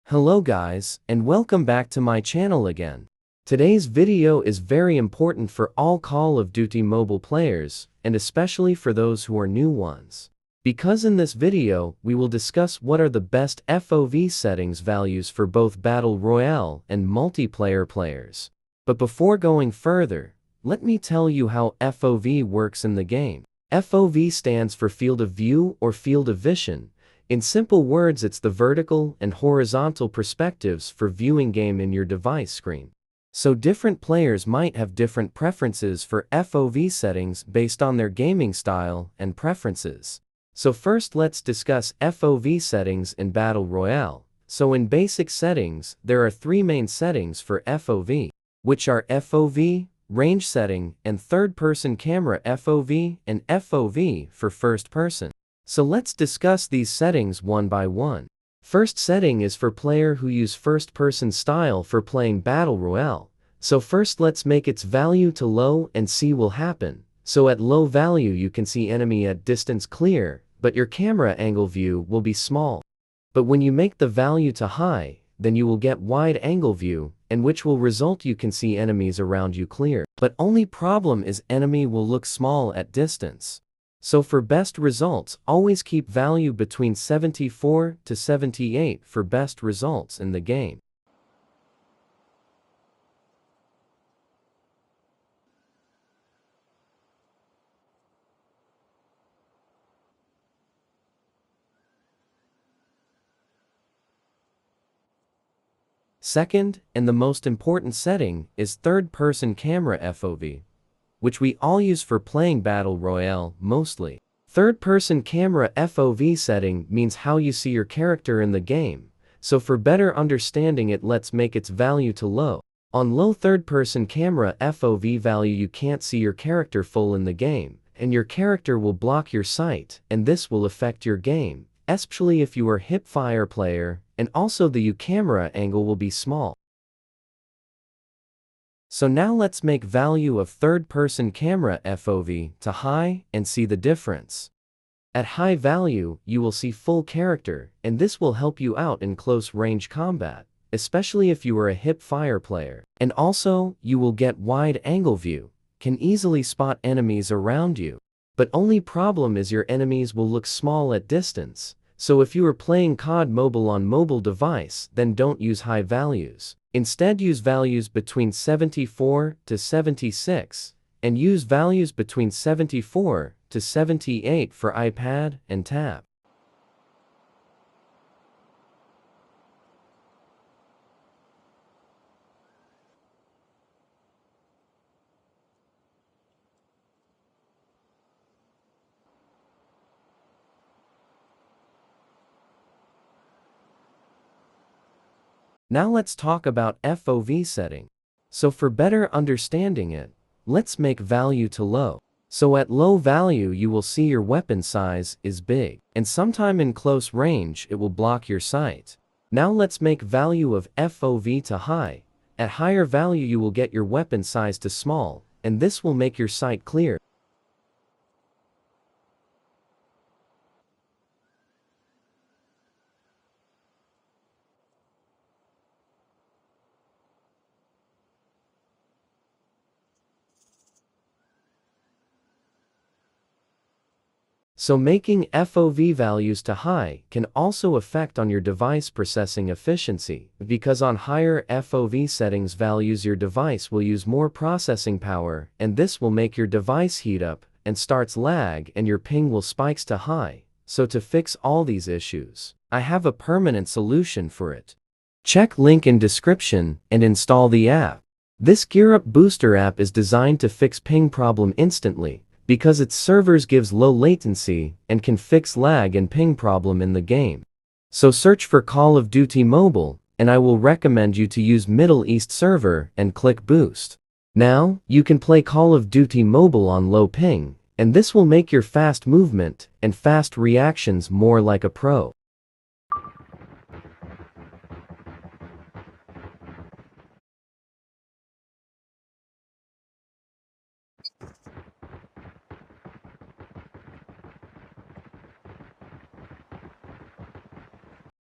Hello guys, and welcome back to my channel again. Today's video is very important for all Call of Duty mobile players, and especially for those who are new ones. Because in this video, we will discuss what are the best FOV settings values for both Battle Royale and multiplayer players. But before going further, let me tell you how FOV works in the game. FOV stands for Field of View or Field of Vision. In simple words, it's the vertical and horizontal perspectives for viewing game in your device screen. So different players might have different preferences for FOV settings based on their gaming style and preferences. So first let's discuss FOV settings in Battle Royale. So in basic settings, there are three main settings for FOV, which are FOV, range setting, and third-person camera FOV, and FOV for first person. So let's discuss these settings one by one. First setting is for player who use first-person style for playing Battle Royale. So first let's make its value to low and see will happen. So at low value you can see enemy at distance clear, but your camera angle view will be small. But when you make the value to high, then you will get wide angle view, and which will result you can see enemies around you clear. But only problem is enemy will look small at distance. So for best results, always keep value between 74 to 78 for best results in the game. Second, and the most important setting, is third-person camera FOV, which we all use for playing Battle Royale mostly. Third-person camera FOV setting means how you see your character in the game, so for better understanding it, let's make its value to low. On low third-person camera FOV value you can't see your character full in the game, and your character will block your sight, and this will affect your game, especially if you are hip-fire player, and also the camera angle will be small. So now let's make value of third-person camera FOV to high and see the difference. At high value, you will see full character, and this will help you out in close range combat, especially if you are a hip-fire player. And also, you will get wide angle view, can easily spot enemies around you. But only problem is your enemies will look small at distance. So if you are playing COD mobile on mobile device, then don't use high values. Instead use values between 74 to 76, and use values between 74 to 78 for iPad and tab. Now let's talk about FOV setting. So for better understanding it, let's make value to low. So at low value you will see your weapon size is big, and sometime in close range it will block your sight. Now let's make value of FOV to high. At higher value you will get your weapon size to small, and this will make your sight clear. So making FOV values to high can also affect on your device processing efficiency, because on higher FOV settings values your device will use more processing power, and this will make your device heat up and starts lag, and your ping will spikes to high. So to fix all these issues, I have a permanent solution for it. Check link in description and install the app. This GearUP booster app is designed to fix ping problem instantly, because its servers gives low latency and can fix lag and ping problem in the game. So search for Call of Duty Mobile, and I will recommend you to use Middle East server and click boost. Now, you can play Call of Duty Mobile on low ping, and this will make your fast movement and fast reactions more like a pro.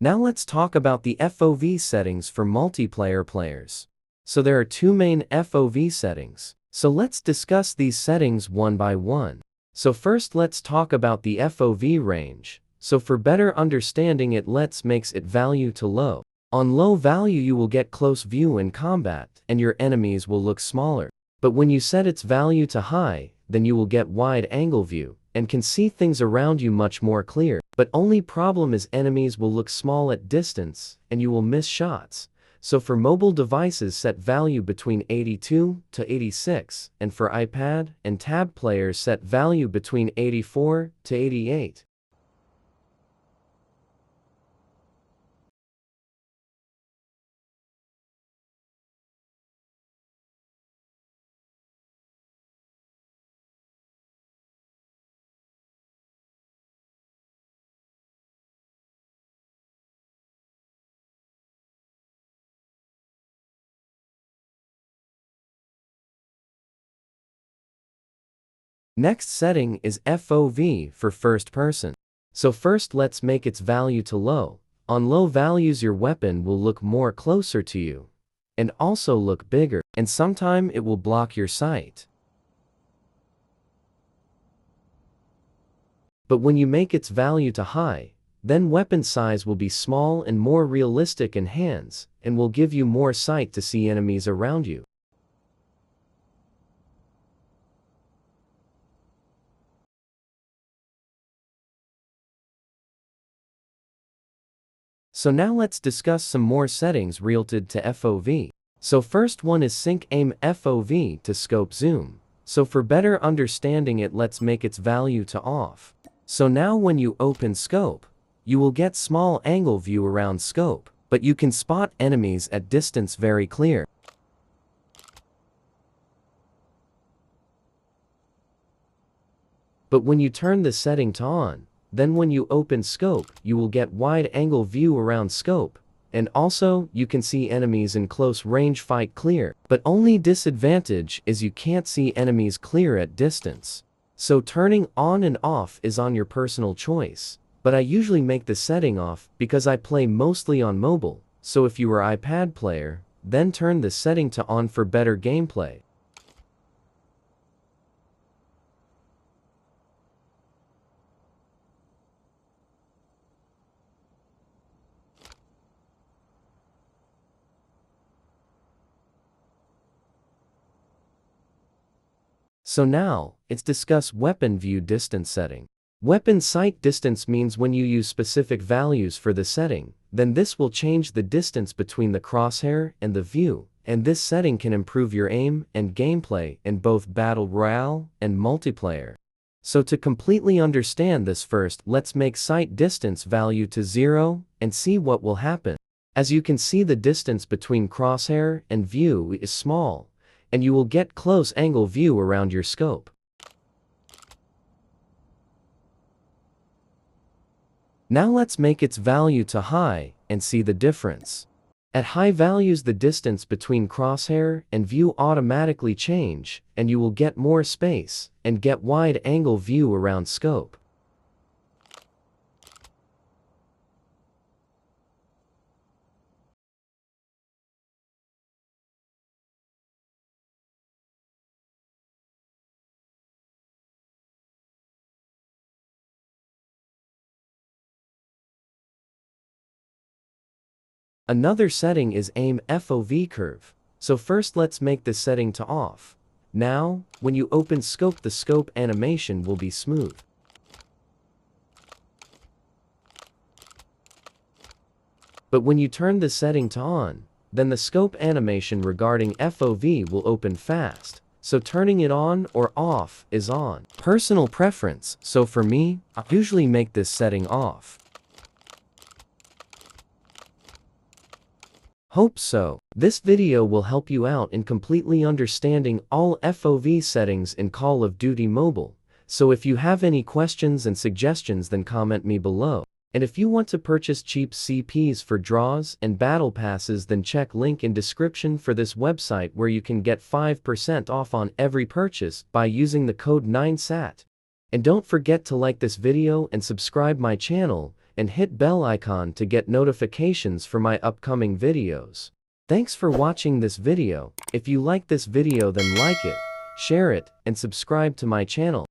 Now let's talk about the FOV settings for multiplayer players. So there are two main FOV settings. So let's discuss these settings one by one. So first let's talk about the FOV range. So for better understanding it, let's makes it value to low. On low value you will get close view in combat and your enemies will look smaller. But when you set its value to high, then you will get wide angle view and can see things around you much more clear. But only problem is enemies will look small at distance and you will miss shots. So for mobile devices set value between 82 to 86 and for iPad and tab players set value between 84 to 88. Next setting is FOV for first person. So first let's make its value to low. On low values your weapon will look more closer to you and also look bigger, and sometime it will block your sight. But when you make its value to high, then weapon size will be small and more realistic in hands and will give you more sight to see enemies around you. So now let's discuss some more settings related to FOV. So first one is Sync Aim FOV to scope zoom. So for better understanding it, let's make its value to off. So now when you open scope, you will get small angle view around scope, but you can spot enemies at distance very clear. But when you turn the setting to on, then when you open scope, you will get wide angle view around scope, and also you can see enemies in close range fight clear, but only disadvantage is you can't see enemies clear at distance. So turning on and off is on your personal choice, but I usually make the setting off because I play mostly on mobile, so if you are iPad player, then turn the setting to on for better gameplay. So now, let's discuss weapon view distance setting. Weapon sight distance means when you use specific values for the setting, then this will change the distance between the crosshair and the view, and this setting can improve your aim and gameplay in both Battle Royale and multiplayer. So to completely understand this first, let's make sight distance value to 0 and see what will happen. As you can see, the distance between crosshair and view is small, and you will get close angle view around your scope. Now let's make its value to high and see the difference. At high values the distance between crosshair and view automatically change, and you will get more space and get wide angle view around scope. Another setting is Aim FOV curve. So first let's make the setting to off. Now, when you open scope, the scope animation will be smooth. But when you turn the setting to on, then the scope animation regarding FOV will open fast. So turning it on or off is on personal preference. So for me, I usually make this setting off. Hope so. This video will help you out in completely understanding all FOV settings in Call of Duty Mobile. So if you have any questions and suggestions, then comment me below. And if you want to purchase cheap CPs for draws and battle passes, then check link in description for this website where you can get 5% off on every purchase by using the code 9SAT. And don't forget to like this video and subscribe my channel and hit bell icon to get notifications for my upcoming videos. Thanks for watching this video. If you like this video then like it, share it, and subscribe to my channel.